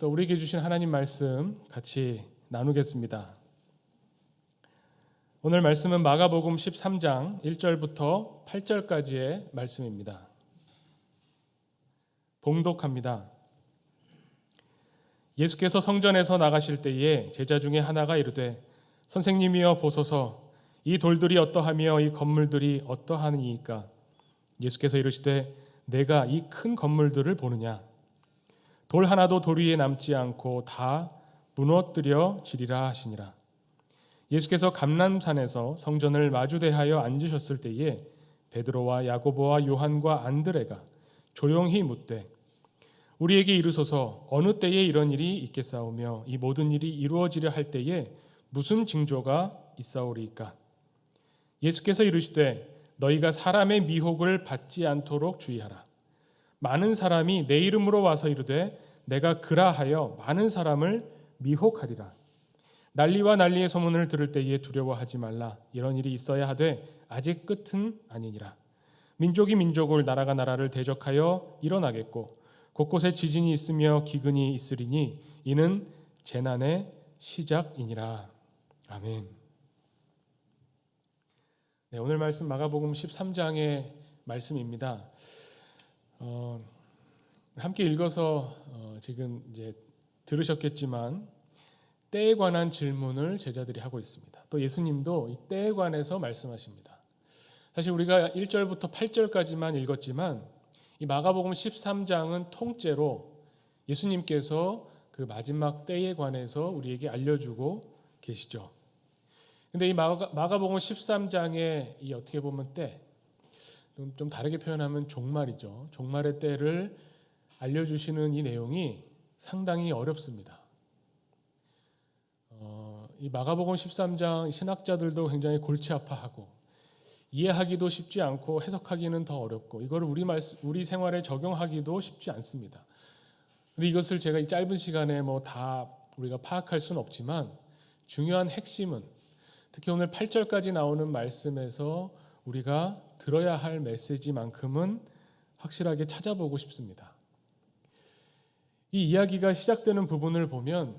또 우리에게 주신 하나님 말씀 같이 나누겠습니다. 오늘 말씀은 마가복음 13장 1절부터 8절까지의 말씀입니다. 봉독합니다. 예수께서 성전에서 나가실 때에 제자 중에 하나가 이르되 선생님이여 보소서 이 돌들이 어떠하며 이 건물들이 어떠하니이까. 예수께서 이르시되 내가 이 큰 건물들을 보느냐. 돌 하나도 돌 위에 남지 않고 다 무너뜨려 지리라 하시니라. 예수께서 감람산에서 성전을 마주대하여 앉으셨을 때에 베드로와 야고보와 요한과 안드레가 조용히 묻되 우리에게 이르소서 어느 때에 이런 일이 있겠사오며 이 모든 일이 이루어지려 할 때에 무슨 징조가 있사오리이까. 예수께서 이르시되 너희가 사람의 미혹을 받지 않도록 주의하라. 많은 사람이 내 이름으로 와서 이르되 내가 그라하여 많은 사람을 미혹하리라. 난리와 난리의 소문을 들을 때에 두려워하지 말라. 이런 일이 있어야 하되 아직 끝은 아니니라. 민족이 민족을 나라가 나라를 대적하여 일어나겠고 곳곳에 지진이 있으며 기근이 있으리니 이는 재난의 시작이니라. 아멘. 네, 오늘 말씀 마가복음 13장의 말씀입니다. 함께 읽어서 지금 이제 들으셨겠지만 때에 관한 질문을 제자들이 하고 있습니다. 또 예수님도 이 때에 관해서 말씀하십니다. 사실 우리가 1절부터 8절까지만 읽었지만 이 마가복음 13장은 통째로 예수님께서 그 마지막 때에 관해서 우리에게 알려주고 계시죠. 근데 이 마가복음 13장의 이 어떻게 보면 때, 좀 다르게 표현하면 종말이죠. 종말의 때를 알려주시는 이 내용이 상당히 어렵습니다. 이 마가복음 13장 신학자들도 굉장히 골치 아파하고 이해하기도 쉽지 않고 해석하기는 더 어렵고 이거를 우리 생활에 적용하기도 쉽지 않습니다. 근데 이것을 제가 이 짧은 시간에 다 우리가 파악할 수는 없지만 중요한 핵심은 특히 오늘 8절까지 나오는 말씀에서 우리가 들어야 할 메시지만큼은 확실하게 찾아보고 싶습니다. 이 이야기가 시작되는 부분을 보면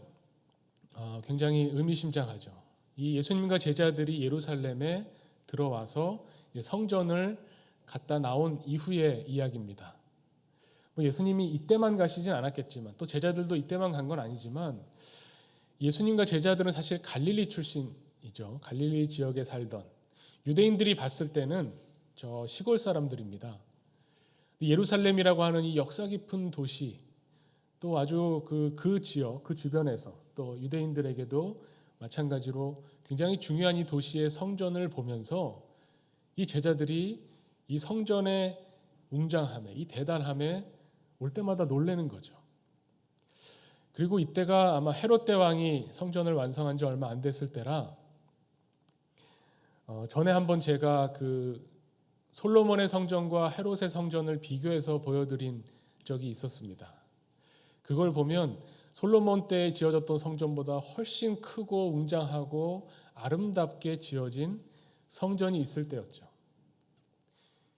굉장히 의미심장하죠. 이 예수님과 제자들이 예루살렘에 들어와서 성전을 갔다 나온 이후의 이야기입니다. 예수님이 이때만 가시진 않았겠지만 또 제자들도 이때만 간 건 아니지만 예수님과 제자들은 사실 갈릴리 출신이죠. 갈릴리 지역에 살던 유대인들이 봤을 때는 저 시골 사람들입니다. 예루살렘이라고 하는 이 역사 깊은 도시 또 아주 그 지역, 그 주변에서 또 유대인들에게도 마찬가지로 굉장히 중요한 이 도시의 성전을 보면서 이 제자들이 이 성전의 웅장함에, 이 대단함에 올 때마다 놀라는 거죠. 그리고 이때가 아마 헤롯 대왕이 성전을 완성한 지 얼마 안 됐을 때라 전에 한번 제가 그 솔로몬의 성전과 헤롯의 성전을 비교해서 보여드린 적이 있었습니다. 그걸 보면 솔로몬 때 지어졌던 성전보다 훨씬 크고 웅장하고 아름답게 지어진 성전이 있을 때였죠.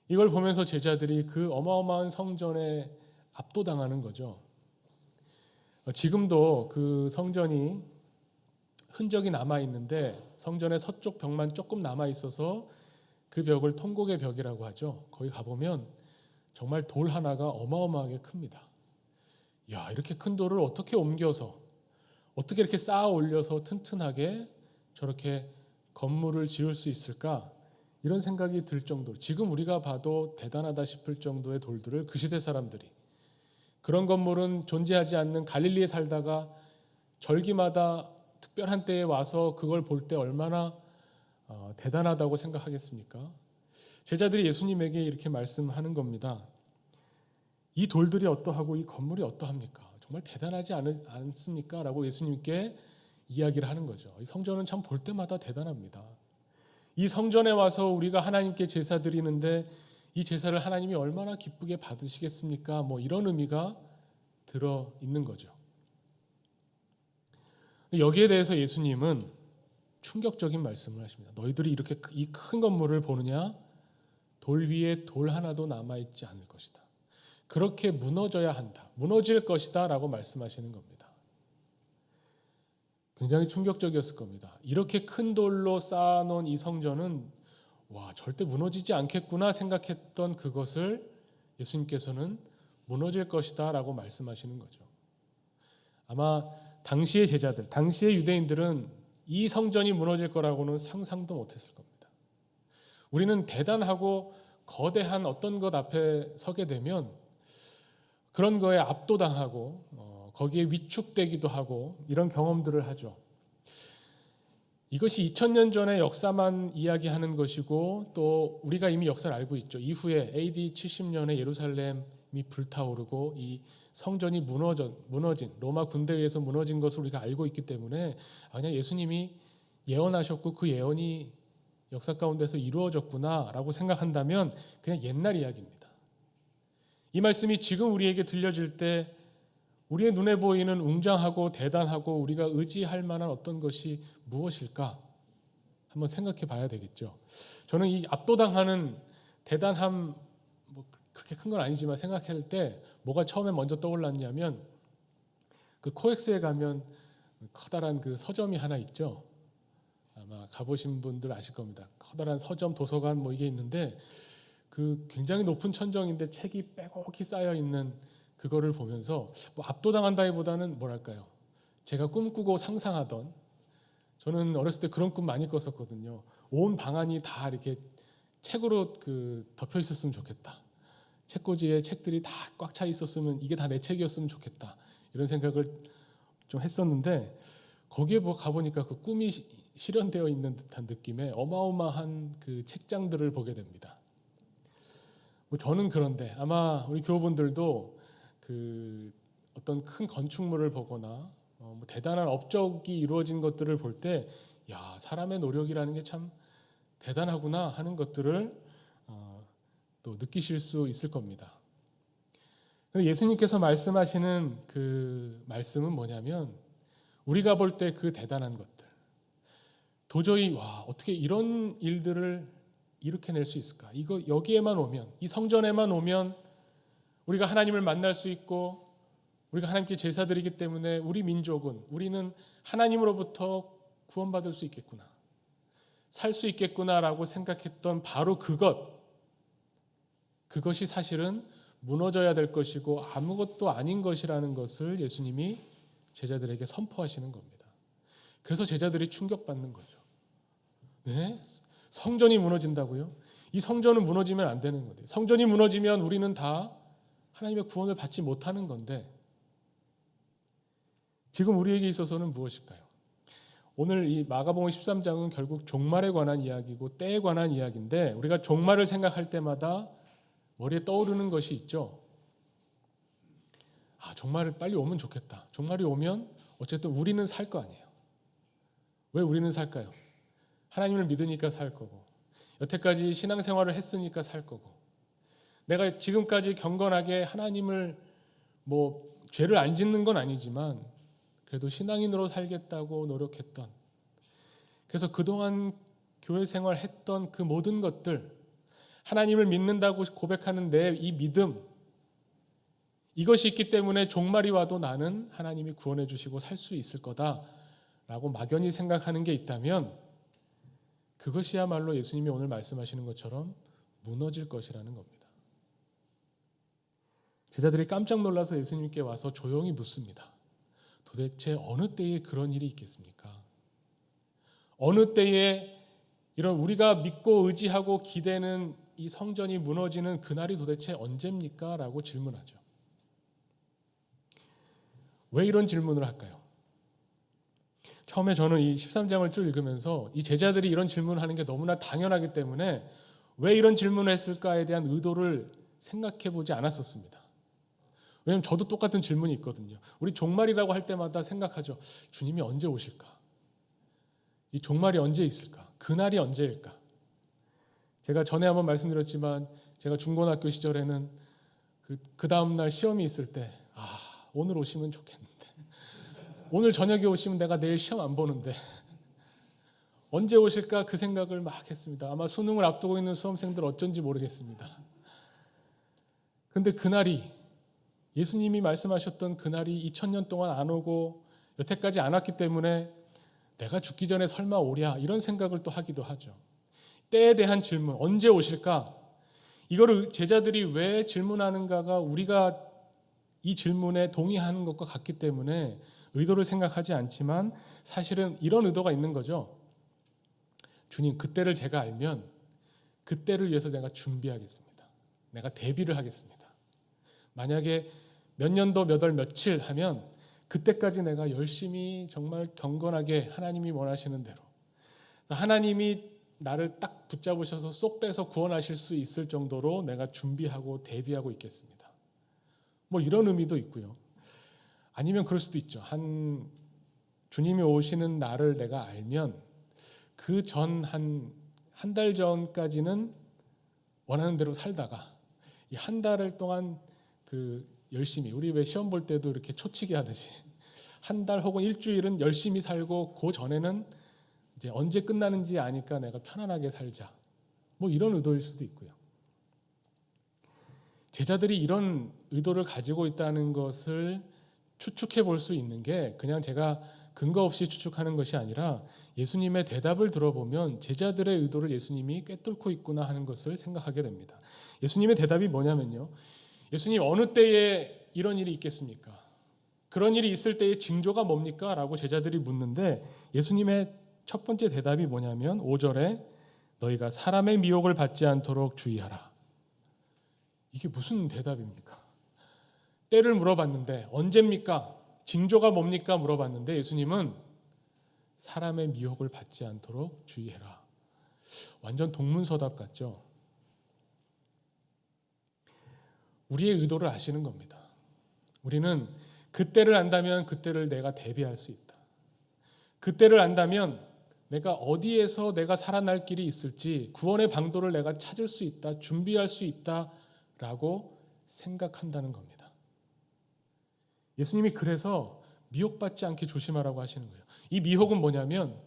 이걸 보면서 제자들이 그 어마어마한 성전에 압도당하는 거죠. 지금도 그 성전이 흔적이 남아 있는데 성전의 서쪽 벽만 조금 남아 있어서 그 벽을 통곡의 벽이라고 하죠. 거기 가보면 정말 돌 하나가 어마어마하게 큽니다. 야, 이렇게 큰 돌을 어떻게 옮겨서 어떻게 이렇게 쌓아 올려서 튼튼하게 저렇게 건물을 지을 수 있을까? 이런 생각이 들 정도로 지금 우리가 봐도 대단하다 싶을 정도의 돌들을 그 시대 사람들이 그런 건물은 존재하지 않는 갈릴리에 살다가 절기마다 특별한 때에 와서 그걸 볼 때 얼마나 대단하다고 생각하겠습니까? 제자들이 예수님에게 이렇게 말씀하는 겁니다. 이 돌들이 어떠하고 이 건물이 어떠합니까? 정말 대단하지 않습니까? 라고 예수님께 이야기를 하는 거죠. 이 성전은 참 볼 때마다 대단합니다. 이 성전에 와서 우리가 하나님께 제사 드리는데 이 제사를 하나님이 얼마나 기쁘게 받으시겠습니까? 이런 의미가 들어 있는 거죠. 여기에 대해서 예수님은 충격적인 말씀을 하십니다. 너희들이 이렇게 이 큰 건물을 보느냐? 돌 위에 돌 하나도 남아있지 않을 것이다. 그렇게 무너져야 한다. 무너질 것이다 라고 말씀하시는 겁니다. 굉장히 충격적이었을 겁니다. 이렇게 큰 돌로 쌓아놓은 이 성전은 절대 무너지지 않겠구나 생각했던 그것을 예수님께서는 무너질 것이다 라고 말씀하시는 거죠. 아마 당시의 제자들, 당시의 유대인들은 이 성전이 무너질 거라고는 상상도 못했을 겁니다. 우리는 대단하고 거대한 어떤 것 앞에 서게 되면 그런 거에 압도당하고 거기에 위축되기도 하고 이런 경험들을 하죠. 이것이 2000년 전의 역사만 이야기하는 것이고 또 우리가 이미 역사를 알고 있죠. 이후에 AD 70년에 예루살렘이 불타오르고 이 성전이 무너진 로마 군대에 의해서 무너진 것을 우리가 알고 있기 때문에 그냥 예수님이 예언하셨고 그 예언이 역사 가운데서 이루어졌구나라고 생각한다면 그냥 옛날 이야기입니다. 이 말씀이 지금 우리에게 들려질 때 우리의 눈에 보이는 웅장하고 대단하고 우리가 의지할 만한 어떤 것이 무엇일까 한번 생각해 봐야 되겠죠. 저는 이 압도당하는 대단함 그렇게 큰 건 아니지만 생각할 때 뭐가 처음에 먼저 떠올랐냐면 그 코엑스에 가면 커다란 그 서점이 하나 있죠. 아마 가보신 분들 아실 겁니다. 커다란 서점, 도서관 이게 있는데 그 굉장히 높은 천정인데 책이 빼곡히 쌓여 있는 그거를 보면서 압도당한다기보다는 뭐랄까요? 제가 꿈꾸고 상상하던 저는 어렸을 때 그런 꿈 많이 꿨었거든요. 온 방안이 다 이렇게 책으로 덮여 있었으면 좋겠다. 책꽂이에 책들이 다 꽉 차 있었으면 이게 다 내 책이었으면 좋겠다. 이런 생각을 좀 했었는데 거기에 가보니까 그 꿈이 실현되어 있는 듯한 느낌의 어마어마한 그 책장들을 보게 됩니다. 저는 그런데 아마 우리 교우분들도 어떤 큰 건축물을 보거나 대단한 업적이 이루어진 것들을 볼 때 사람의 노력이라는 게 참 대단하구나 하는 것들을 또 느끼실 수 있을 겁니다. 예수님께서 말씀하시는 그 말씀은 뭐냐면 우리가 볼 때 그 대단한 것들 도저히 어떻게 이런 일들을 이렇게 낼 수 있을까? 이거 여기에만 오면 이 성전에만 오면 우리가 하나님을 만날 수 있고 우리가 하나님께 제사드리기 때문에 우리는 하나님으로부터 구원받을 수 있겠구나. 살 수 있겠구나라고 생각했던 바로 그것이 사실은 무너져야 될 것이고 아무것도 아닌 것이라는 것을 예수님이 제자들에게 선포하시는 겁니다. 그래서 제자들이 충격받는 거죠. 네? 성전이 무너진다고요? 이 성전은 무너지면 안 되는 건데 성전이 무너지면 우리는 다 하나님의 구원을 받지 못하는 건데 지금 우리에게 있어서는 무엇일까요? 오늘 이 마가복음 13장은 결국 종말에 관한 이야기고 때에 관한 이야기인데 우리가 종말을 생각할 때마다 머리에 떠오르는 것이 있죠. 종말이 빨리 오면 좋겠다. 종말이 오면 어쨌든 우리는 살 거 아니에요. 왜 우리는 살까요? 하나님을 믿으니까 살 거고 여태까지 신앙생활을 했으니까 살 거고 내가 지금까지 경건하게 하나님을 죄를 안 짓는 건 아니지만 그래도 신앙인으로 살겠다고 노력했던 그래서 그동안 교회 생활했던 그 모든 것들 하나님을 믿는다고 고백하는 내 이 믿음 이것이 있기 때문에 종말이 와도 나는 하나님이 구원해 주시고 살 수 있을 거다라고 막연히 생각하는 게 있다면 그것이야말로 예수님이 오늘 말씀하시는 것처럼 무너질 것이라는 겁니다. 제자들이 깜짝 놀라서 예수님께 와서 조용히 묻습니다. 도대체 어느 때에 그런 일이 있겠습니까? 어느 때에 이런 우리가 믿고 의지하고 기대는 이 성전이 무너지는 그날이 도대체 언제입니까? 라고 질문하죠. 왜 이런 질문을 할까요? 처음에 저는 이 13장을 쭉 읽으면서 이 제자들이 이런 질문을 하는 게 너무나 당연하기 때문에 왜 이런 질문을 했을까에 대한 의도를 생각해 보지 않았었습니다. 왜냐하면 저도 똑같은 질문이 있거든요. 우리 종말이라고 할 때마다 생각하죠. 주님이 언제 오실까? 이 종말이 언제 있을까? 그날이 언제일까? 제가 전에 한번 말씀드렸지만 제가 중고등학교 시절에는 그 다음 날 시험이 있을 때 오늘 오시면 좋겠는데 오늘 저녁에 오시면 내가 내일 시험 안 보는데 언제 오실까 그 생각을 막 했습니다. 아마 수능을 앞두고 있는 수험생들 어쩐지 모르겠습니다. 그런데 그날이 예수님이 말씀하셨던 그날이 2000년 동안 안 오고 여태까지 안 왔기 때문에 내가 죽기 전에 설마 오랴 이런 생각을 또 하기도 하죠. 때에 대한 질문, 언제 오실까? 이거를 제자들이 왜 질문하는가가 우리가 이 질문에 동의하는 것과 같기 때문에 의도를 생각하지 않지만 사실은 이런 의도가 있는 거죠. 주님, 그때를 제가 알면 그때를 위해서 내가 준비하겠습니다. 내가 대비를 하겠습니다. 만약에 몇 년도 몇 월 며칠 하면 그때까지 내가 열심히 정말 경건하게 하나님이 원하시는 대로 하나님이 나를 딱 붙잡으셔서 쏙 빼서 구원하실 수 있을 정도로 내가 준비하고 대비하고 있겠습니다. 뭐 이런 의미도 있고요. 아니면 그럴 수도 있죠. 주님이 오시는 날을 내가 알면 그 전 한 달 전까지는 원하는 대로 살다가 이 한 달을 동안 열심히 우리 왜 시험 볼 때도 이렇게 초치기 하듯이 한 달 혹은 일주일은 열심히 살고 그 전에는 이제 언제 끝나는지 아니까 내가 편안하게 살자. 뭐 이런 의도일 수도 있고요. 제자들이 이런 의도를 가지고 있다는 것을 추측해 볼 수 있는 게 그냥 제가 근거 없이 추측하는 것이 아니라 예수님의 대답을 들어보면 제자들의 의도를 예수님이 꿰뚫고 있구나 하는 것을 생각하게 됩니다. 예수님의 대답이 뭐냐면요. 예수님, 어느 때에 이런 일이 있겠습니까? 그런 일이 있을 때의 징조가 뭡니까? 라고 제자들이 묻는데 예수님의 첫 번째 대답이 뭐냐면 5절에 너희가 사람의 미혹을 받지 않도록 주의하라. 이게 무슨 대답입니까? 때를 물어봤는데 언제입니까? 징조가 뭡니까? 물어봤는데 예수님은 사람의 미혹을 받지 않도록 주의해라. 완전 동문서답 같죠? 우리의 의도를 아시는 겁니다. 우리는 그때를 안다면 그때를 내가 대비할 수 있다. 그때를 안다면 내가 어디에서 내가 살아날 길이 있을지 구원의 방도를 내가 찾을 수 있다. 준비할 수 있다라고 생각한다는 겁니다. 예수님이 그래서 미혹받지 않게 조심하라고 하시는 거예요. 이 미혹은 뭐냐면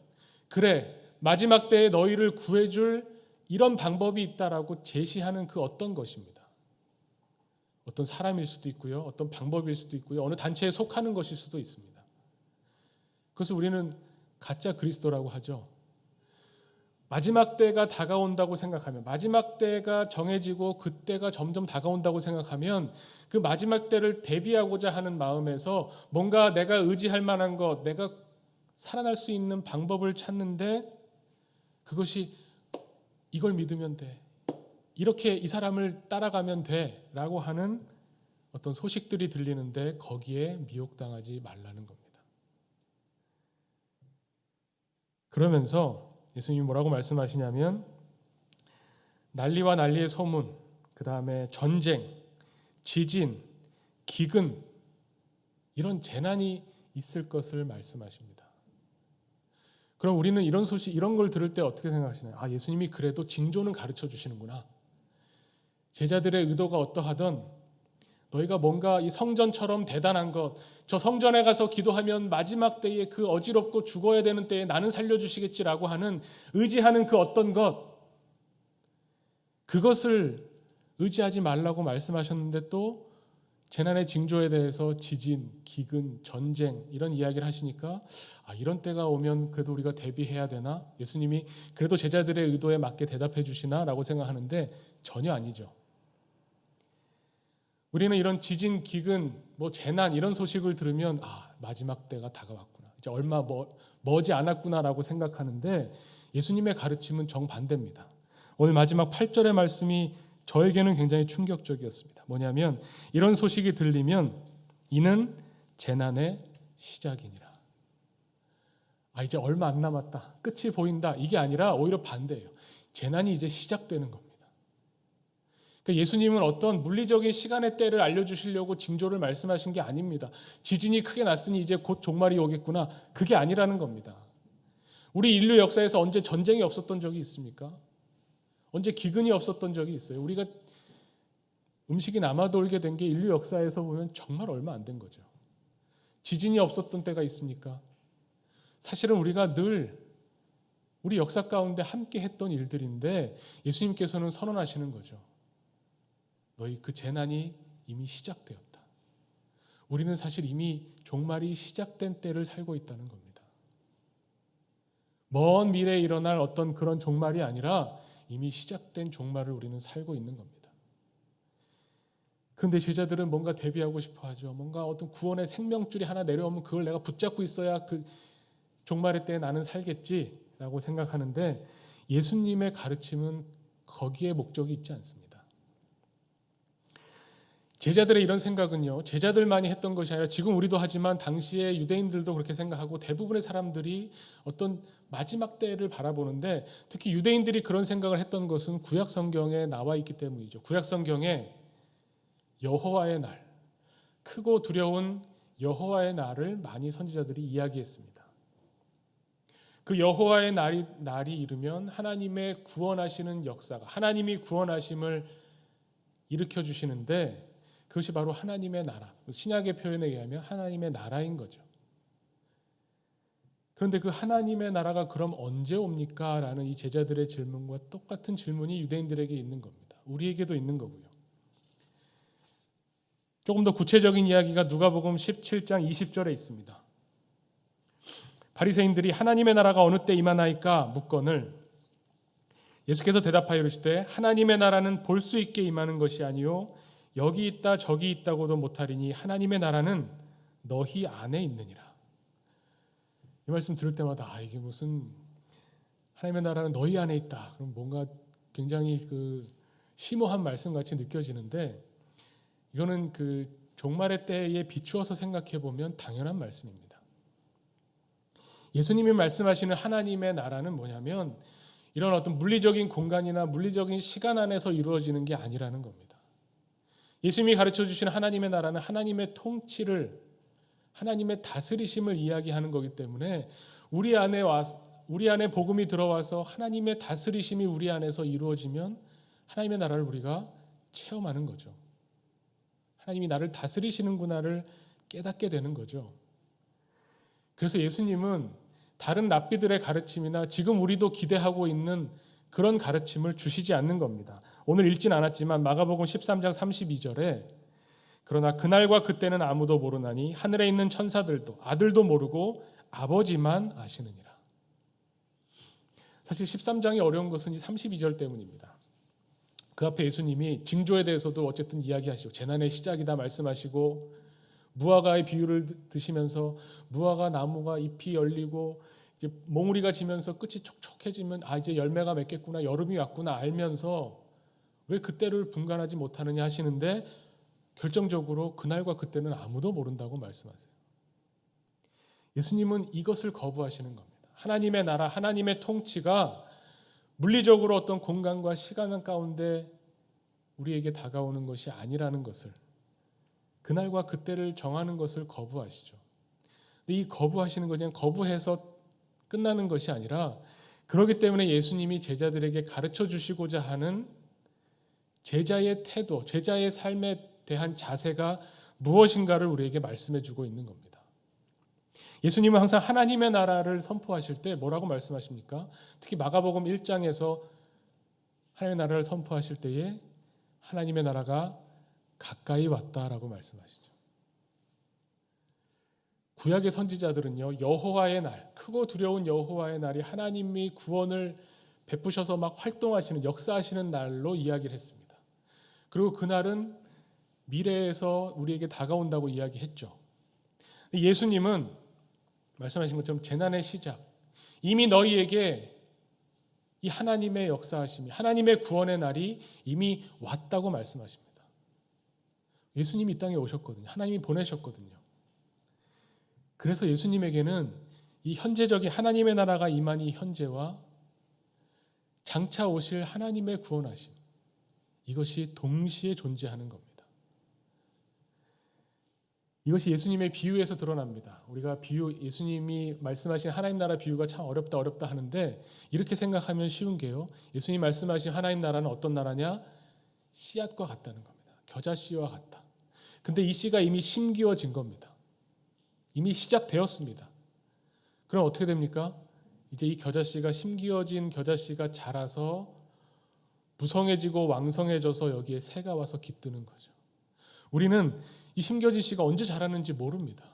그래 마지막 때에 너희를 구해줄 이런 방법이 있다라고 제시하는 그 어떤 것입니다. 어떤 사람일 수도 있고요. 어떤 방법일 수도 있고요. 어느 단체에 속하는 것일 수도 있습니다. 그래서 우리는 가짜 그리스도라고 하죠. 마지막 때가 다가온다고 생각하면 마지막 때가 정해지고 그때가 점점 다가온다고 생각하면 그 마지막 때를 대비하고자 하는 마음에서 뭔가 내가 의지할 만한 것, 내가 살아날 수 있는 방법을 찾는데 그것이 이걸 믿으면 돼. 이렇게 이 사람을 따라가면 돼. 라고 하는 어떤 소식들이 들리는데 거기에 미혹당하지 말라는 겁니다. 그러면서 예수님이 뭐라고 말씀하시냐면 난리와 난리의 소문, 그 다음에 전쟁, 지진, 기근 이런 재난이 있을 것을 말씀하십니다. 그럼 우리는 이런 소식, 이런 걸 들을 때 어떻게 생각하시나요? 아, 예수님이 그래도 징조는 가르쳐 주시는구나. 제자들의 의도가 어떠하든 너희가 뭔가 이 성전처럼 대단한 것, 저 성전에 가서 기도하면 마지막 때에 그 어지럽고 죽어야 되는 때에 나는 살려주시겠지라고 하는 의지하는 그 어떤 것, 그것을 의지하지 말라고 말씀하셨는데 또 재난의 징조에 대해서 지진, 기근, 전쟁 이런 이야기를 하시니까 아, 이런 때가 오면 그래도 우리가 대비해야 되나? 예수님이 그래도 제자들의 의도에 맞게 대답해 주시나? 라고 생각하는데 전혀 아니죠. 우리는 이런 지진, 기근, 재난 이런 소식을 들으면 아, 마지막 때가 다가왔구나. 이제 얼마 머지 않았구나라고 생각하는데 예수님의 가르침은 정반대입니다. 오늘 마지막 8절의 말씀이 저에게는 굉장히 충격적이었습니다. 뭐냐면 이런 소식이 들리면 이는 재난의 시작이니라. 아, 이제 얼마 안 남았다. 끝이 보인다. 이게 아니라 오히려 반대예요. 재난이 이제 시작되는 겁니다. 그러니까 예수님은 어떤 물리적인 시간의 때를 알려주시려고 징조를 말씀하신 게 아닙니다. 지진이 크게 났으니 이제 곧 종말이 오겠구나. 그게 아니라는 겁니다. 우리 인류 역사에서 언제 전쟁이 없었던 적이 있습니까? 언제 기근이 없었던 적이 있어요? 우리가 음식이 남아돌게 된 게 인류 역사에서 보면 정말 얼마 안 된 거죠. 지진이 없었던 때가 있습니까? 사실은 우리가 늘 우리 역사 가운데 함께 했던 일들인데 예수님께서는 선언하시는 거죠. 너희 그 재난이 이미 시작되었다. 우리는 사실 이미 종말이 시작된 때를 살고 있다는 겁니다. 먼 미래에 일어날 어떤 그런 종말이 아니라 이미 시작된 종말을 우리는 살고 있는 겁니다. 그런데 제자들은 뭔가 대비하고 싶어 하죠. 뭔가 어떤 구원의 생명줄이 하나 내려오면 그걸 내가 붙잡고 있어야 그 종말의 때에 나는 살겠지라고 생각하는데, 예수님의 가르침은 거기에 목적이 있지 않습니다. 제자들의 이런 생각은요, 제자들만이 했던 것이 아니라 지금 우리도 하지만 당시에 유대인들도 그렇게 생각하고 대부분의 사람들이 어떤 마지막 때를 바라보는데, 특히 유대인들이 그런 생각을 했던 것은 구약 성경에 나와 있기 때문이죠. 구약 성경에 여호와의 날, 크고 두려운 여호와의 날을 많이 선지자들이 이야기했습니다. 그 여호와의 날이 이르면 하나님의 구원하시는 역사가, 하나님이 구원하심을 일으켜 주시는데, 그것이 바로 하나님의 나라, 신약의 표현에 의하면 하나님의 나라인 거죠. 그런데 그 하나님의 나라가 그럼 언제 옵니까? 라는 이 제자들의 질문과 똑같은 질문이 유대인들에게 있는 겁니다. 우리에게도 있는 거고요. 조금 더 구체적인 이야기가 누가복음 17장 20절에 있습니다. 바리새인들이 하나님의 나라가 어느 때 임하나이까 묻거늘 예수께서 대답하여 이르시되 하나님의 나라는 볼 수 있게 임하는 것이 아니요 여기 있다 저기 있다고도 못하리니 하나님의 나라는 너희 안에 있느니라. 이 말씀 들을 때마다 이게 무슨 하나님의 나라는 너희 안에 있다. 그럼 뭔가 굉장히 그 심오한 말씀 같이 느껴지는데, 이거는 그 종말의 때에 비추어서 생각해 보면 당연한 말씀입니다. 예수님이 말씀하시는 하나님의 나라는 뭐냐면 이런 어떤 물리적인 공간이나 물리적인 시간 안에서 이루어지는 게 아니라는 겁니다. 예수님이 가르쳐 주신 하나님의 나라는 하나님의 통치를, 하나님의 다스리심을 이야기하는 거기 때문에 우리 안에 복음이 들어와서 하나님의 다스리심이 우리 안에서 이루어지면 하나님의 나라를 우리가 체험하는 거죠. 하나님이 나를 다스리시는구나를 깨닫게 되는 거죠. 그래서 예수님은 다른 랍비들의 가르침이나 지금 우리도 기대하고 있는 그런 가르침을 주시지 않는 겁니다. 오늘 읽진 않았지만 마가복음 13장 32절에 그러나 그날과 그때는 아무도 모르나니 하늘에 있는 천사들도 아들도 모르고 아버지만 아시느니라. 사실 13장이 어려운 것은 이 32절 때문입니다. 그 앞에 예수님이 징조에 대해서도 어쨌든 이야기하시고 재난의 시작이다 말씀하시고, 무화과의 비유를 드시면서 무화과 나무가 잎이 열리고 이제 몽우리가 지면서 끝이 촉촉해지면 이제 열매가 맺겠구나, 여름이 왔구나 알면서 왜 그때를 분간하지 못하느냐 하시는데, 결정적으로 그날과 그때는 아무도 모른다고 말씀하세요. 예수님은 이것을 거부하시는 겁니다. 하나님의 나라, 하나님의 통치가 물리적으로 어떤 공간과 시간 가운데 우리에게 다가오는 것이 아니라는 것을, 그날과 그때를 정하는 것을 거부하시죠. 근데 이 거부하시는 것은 그냥 거부해서 끝나는 것이 아니라, 그렇기 때문에 예수님이 제자들에게 가르쳐 주시고자 하는 제자의 태도, 제자의 삶에 대한 자세가 무엇인가를 우리에게 말씀해 주고 있는 겁니다. 예수님은 항상 하나님의 나라를 선포하실 때 뭐라고 말씀하십니까? 특히 마가복음 1장에서 하나님의 나라를 선포하실 때에 하나님의 나라가 가까이 왔다라고 말씀하시죠. 구약의 선지자들은요, 여호와의 날, 크고 두려운 여호와의 날이 하나님이 구원을 베푸셔서 막 활동하시는, 역사하시는 날로 이야기를 했습니다. 그리고 그날은 미래에서 우리에게 다가온다고 이야기했죠. 예수님은 말씀하신 것처럼 재난의 시작, 이미 너희에게 이 하나님의 역사하심이, 하나님의 구원의 날이 이미 왔다고 말씀하십니다. 예수님이 이 땅에 오셨거든요. 하나님이 보내셨거든요. 그래서 예수님에게는 이 현재적인 하나님의 나라가 임한 이 현재와 장차 오실 하나님의 구원하심, 이것이 동시에 존재하는 겁니다. 이것이 예수님의 비유에서 드러납니다. 우리가 예수님이 말씀하신 하나님 나라 비유가 참 어렵다 하는데, 이렇게 생각하면 쉬운 게요, 예수님이 말씀하신 하나님 나라는 어떤 나라냐? 씨앗과 같다는 겁니다. 겨자씨와 같다. 근데 이 씨가 이미 심기워진 겁니다. 이미 시작되었습니다. 그럼 어떻게 됩니까? 이제 이 겨자씨가, 심기워진 겨자씨가 자라서 무성해지고 왕성해져서 여기에 새가 와서 깃드는 거죠. 우리는 이 심겨진 씨가 언제 자라는지 모릅니다.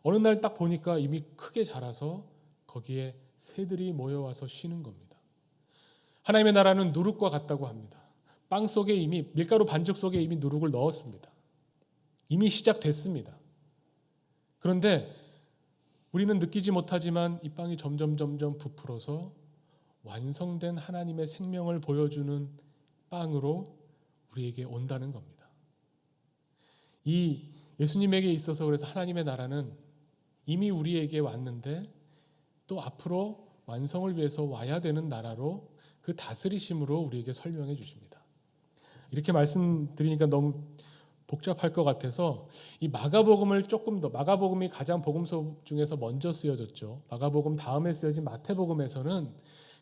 어느 날 딱 보니까 이미 크게 자라서 거기에 새들이 모여와서 쉬는 겁니다. 하나님의 나라는 누룩과 같다고 합니다. 빵 속에 이미 밀가루 반죽 속에 이미 누룩을 넣었습니다. 이미 시작됐습니다. 그런데 우리는 느끼지 못하지만 이 빵이 점점 부풀어서 완성된 하나님의 생명을 보여주는 빵으로 우리에게 온다는 겁니다. 이 예수님에게 있어서 그래서 하나님의 나라는 이미 우리에게 왔는데 또 앞으로 완성을 위해서 와야 되는 나라로 그 다스리심으로 우리에게 설명해 주십니다. 이렇게 말씀드리니까 너무 복잡할 것 같아서 이 마가복음을 조금 더, 마가복음이 가장 복음서 중에서 먼저 쓰여졌죠. 마가복음 다음에 쓰여진 마태복음에서는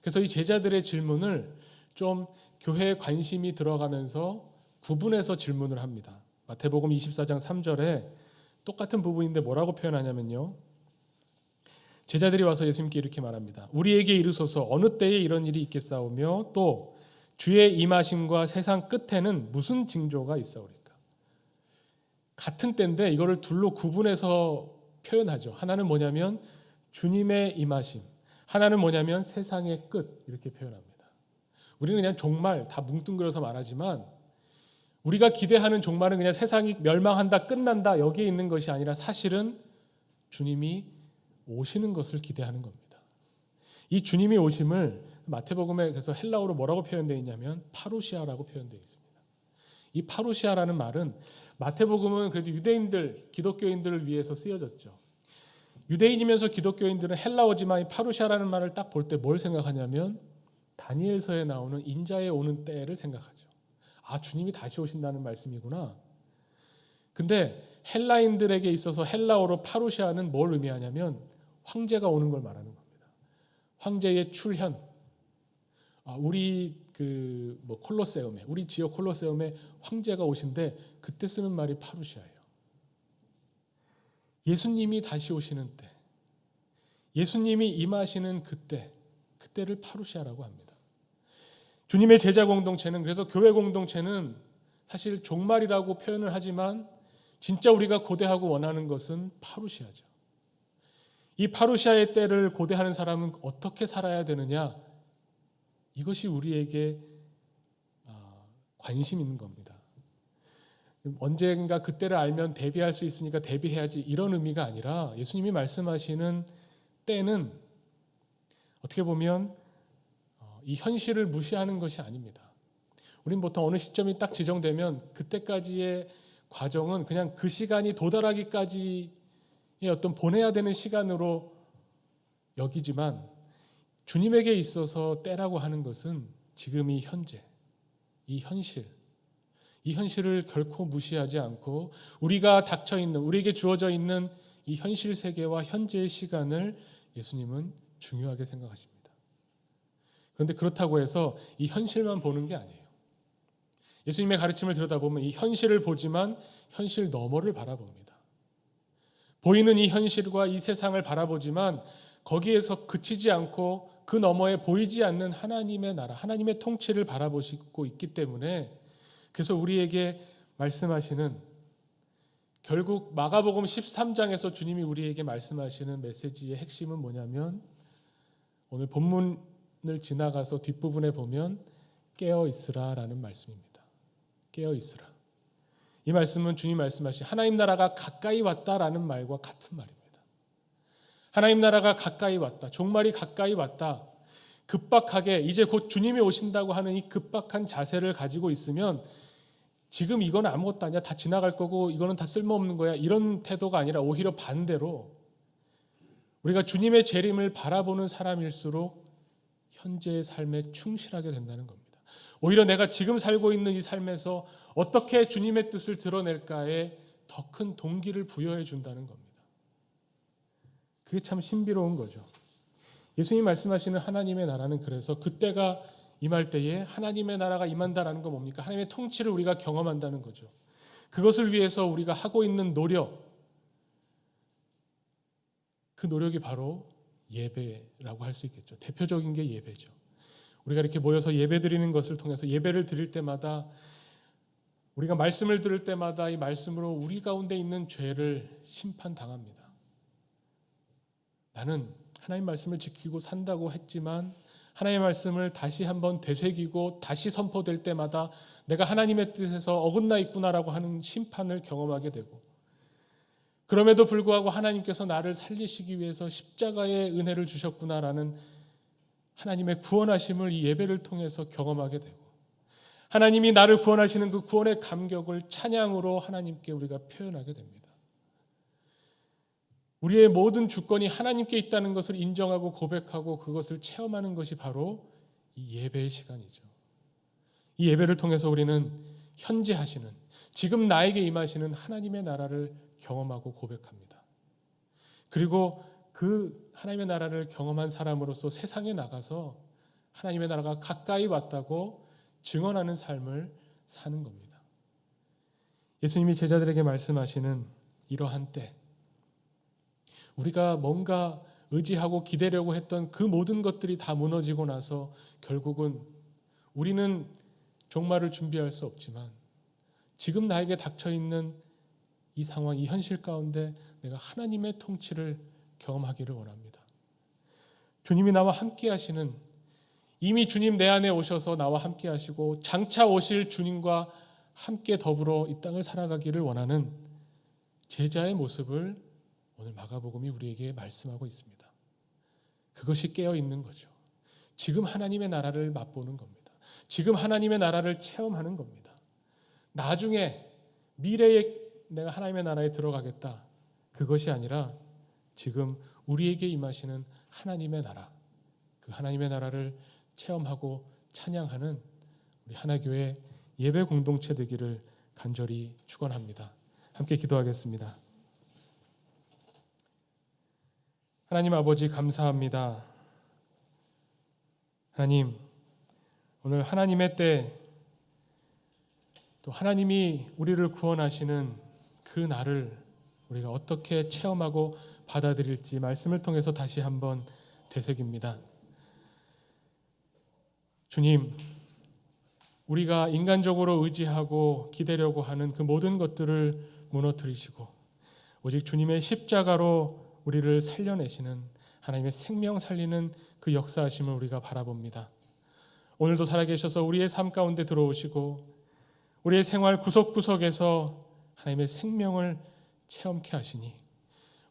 그래서 이 제자들의 질문을 좀 교회에 관심이 들어가면서 구분해서 질문을 합니다. 마태복음 24장 3절에 똑같은 부분인데 뭐라고 표현하냐면요. 제자들이 와서 예수님께 이렇게 말합니다. 우리에게 이르소서 어느 때에 이런 일이 있겠사오며 또 주의 임하심과 세상 끝에는 무슨 징조가 있사오리까. 같은 때인데 이거를 둘로 구분해서 표현하죠. 하나는 뭐냐면 주님의 임하심, 하나는 뭐냐면 세상의 끝, 이렇게 표현합니다. 우리는 그냥 종말 다 뭉뚱그려서 말하지만 우리가 기대하는 종말은 그냥 세상이 멸망한다, 끝난다 여기에 있는 것이 아니라 사실은 주님이 오시는 것을 기대하는 겁니다. 이 주님이 오심을 마태복음에 그래서 헬라어로 뭐라고 표현되어 있냐면 파루시아라고 표현되어 있습니다. 이 파루시아라는 말은 마태복음은 그래도 유대인들, 기독교인들을 위해서 쓰여졌죠. 유대인이면서 기독교인들은 헬라어지만 이 파루시아라는 말을 딱 볼 때 뭘 생각하냐면 다니엘서에 나오는 인자에 오는 때를 생각하죠. 아, 주님이 다시 오신다는 말씀이구나. 근데 헬라인들에게 있어서 헬라어로 파루시아는 뭘 의미하냐면 황제가 오는 걸 말하는 겁니다. 황제의 출현. 우리 콜로세움에, 우리 지역 콜로세움에 황제가 오신데 그때 쓰는 말이 파루시아예요. 예수님이 다시 오시는 때, 예수님이 임하시는 그때를 파루시아라고 합니다. 주님의 제자 공동체는, 그래서 교회 공동체는 사실 종말이라고 표현을 하지만 진짜 우리가 고대하고 원하는 것은 파루시아죠. 이 파루시아의 때를 고대하는 사람은 어떻게 살아야 되느냐, 이것이 우리에게 관심 있는 겁니다. 언젠가 그때를 알면 대비할 수 있으니까 대비해야지, 이런 의미가 아니라 예수님이 말씀하시는 때는 어떻게 보면 이 현실을 무시하는 것이 아닙니다. 우린 보통 어느 시점이 딱 지정되면 그때까지의 과정은 그냥 그 시간이 도달하기까지의 어떤 보내야 되는 시간으로 여기지만 주님에게 있어서 때라고 하는 것은 지금 이 현재, 이 현실을 결코 무시하지 않고 우리가 닥쳐있는, 우리에게 주어져 있는 이 현실 세계와 현재의 시간을 예수님은 중요하게 생각하십니다. 그런데 그렇다고 해서 이 현실만 보는 게 아니에요. 예수님의 가르침을 들여다보면 이 현실을 보지만 현실 너머를 바라봅니다. 보이는 이 현실과 이 세상을 바라보지만 거기에서 그치지 않고 그 너머에 보이지 않는 하나님의 나라, 하나님의 통치를 바라보시고 있기 때문에 그래서 우리에게 말씀하시는, 결국 마가복음 13장에서 주님이 우리에게 말씀하시는 메시지의 핵심은 뭐냐면 오늘 본문을 지나가서 뒷부분에 보면 깨어 있으라라는 말씀입니다. 깨어 있으라. 이 말씀은 주님 말씀하신 하나님 나라가 가까이 왔다라는 말과 같은 말입니다. 하나님 나라가 가까이 왔다. 종말이 가까이 왔다. 급박하게 이제 곧 주님이 오신다고 하는 이 급박한 자세를 가지고 있으면 지금 이건 아무것도 아니야. 다 지나갈 거고 이거는 다 쓸모없는 거야. 이런 태도가 아니라 오히려 반대로 우리가 주님의 재림을 바라보는 사람일수록 현재의 삶에 충실하게 된다는 겁니다. 오히려 내가 지금 살고 있는 이 삶에서 어떻게 주님의 뜻을 드러낼까에 더 큰 동기를 부여해 준다는 겁니다. 그게 참 신비로운 거죠. 예수님이 말씀하시는 하나님의 나라는 그래서 그때가 임할 때에 하나님의 나라가 임한다라는 건 뭡니까? 하나님의 통치를 우리가 경험한다는 거죠. 그것을 위해서 우리가 하고 있는 노력, 그 노력이 바로 예배라고 할 수 있겠죠. 대표적인 게 예배죠. 우리가 이렇게 모여서 예배 드리는 것을 통해서 예배를 드릴 때마다 우리가 말씀을 들을 때마다 이 말씀으로 우리 가운데 있는 죄를 심판당합니다. 나는 하나님 말씀을 지키고 산다고 했지만 하나님의 말씀을 다시 한번 되새기고 다시 선포될 때마다 내가 하나님의 뜻에서 어긋나 있구나라고 하는 심판을 경험하게 되고, 그럼에도 불구하고 하나님께서 나를 살리시기 위해서 십자가의 은혜를 주셨구나라는 하나님의 구원하심을 이 예배를 통해서 경험하게 되고, 하나님이 나를 구원하시는 그 구원의 감격을 찬양으로 하나님께 우리가 표현하게 됩니다. 우리의 모든 주권이 하나님께 있다는 것을 인정하고 고백하고 그것을 체험하는 것이 바로 이 예배의 시간이죠. 이 예배를 통해서 우리는 현재 하시는, 지금 나에게 임하시는 하나님의 나라를 경험하고 고백합니다. 그리고 그 하나님의 나라를 경험한 사람으로서 세상에 나가서 하나님의 나라가 가까이 왔다고 증언하는 삶을 사는 겁니다. 예수님이 제자들에게 말씀하시는 이러한 때, 우리가 뭔가 의지하고 기대려고 했던 그 모든 것들이 다 무너지고 나서 결국은 우리는 종말을 준비할 수 없지만 지금 나에게 닥쳐있는 이 상황, 이 현실 가운데 내가 하나님의 통치를 경험하기를 원합니다. 주님이 나와 함께 하시는, 이미 주님 내 안에 오셔서 나와 함께 하시고 장차 오실 주님과 함께 더불어 이 땅을 살아가기를 원하는 제자의 모습을 오늘 마가복음이 우리에게 말씀하고 있습니다. 그것이 깨어있는 거죠. 지금 하나님의 나라를 맛보는 겁니다. 지금 하나님의 나라를 체험하는 겁니다. 나중에 미래에 내가 하나님의 나라에 들어가겠다, 그것이 아니라 지금 우리에게 임하시는 하나님의 나라, 그 하나님의 나라를 체험하고 찬양하는 우리 하나교회 예배 공동체 되기를 간절히 축원합니다. 함께 기도하겠습니다. 하나님 아버지, 감사합니다. 하나님, 오늘 하나님의 때, 또 하나님이 우리를 구원하시는 그 날을 우리가 어떻게 체험하고 받아들일지 말씀을 통해서 다시 한번 되새깁니다. 주님, 우리가 인간적으로 의지하고 기대려고 하는 그 모든 것들을 무너뜨리시고 오직 주님의 십자가로 우리를 살려내시는 하나님의 생명 살리는 그 역사하심을 우리가 바라봅니다. 오늘도 살아계셔서 우리의 삶 가운데 들어오시고 우리의 생활 구석구석에서 하나님의 생명을 체험케 하시니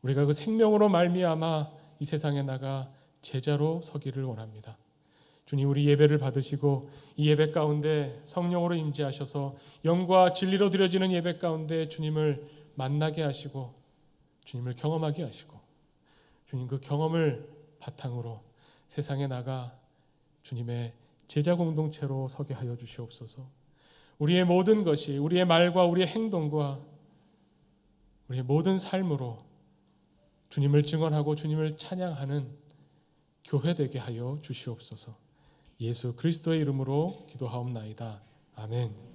우리가 그 생명으로 말미암아 이 세상에 나가 제자로 서기를 원합니다. 주님, 우리 예배를 받으시고 이 예배 가운데 성령으로 임재하셔서 영과 진리로 드려지는 예배 가운데 주님을 만나게 하시고 주님을 경험하게 하시고 주님 그 경험을 바탕으로 세상에 나가 주님의 제자 공동체로 서게 하여 주시옵소서. 우리의 모든 것이 우리의 말과 우리의 행동과 우리의 모든 삶으로 주님을 증언하고 주님을 찬양하는 교회 되게 하여 주시옵소서. 예수 그리스도의 이름으로 기도하옵나이다. 아멘.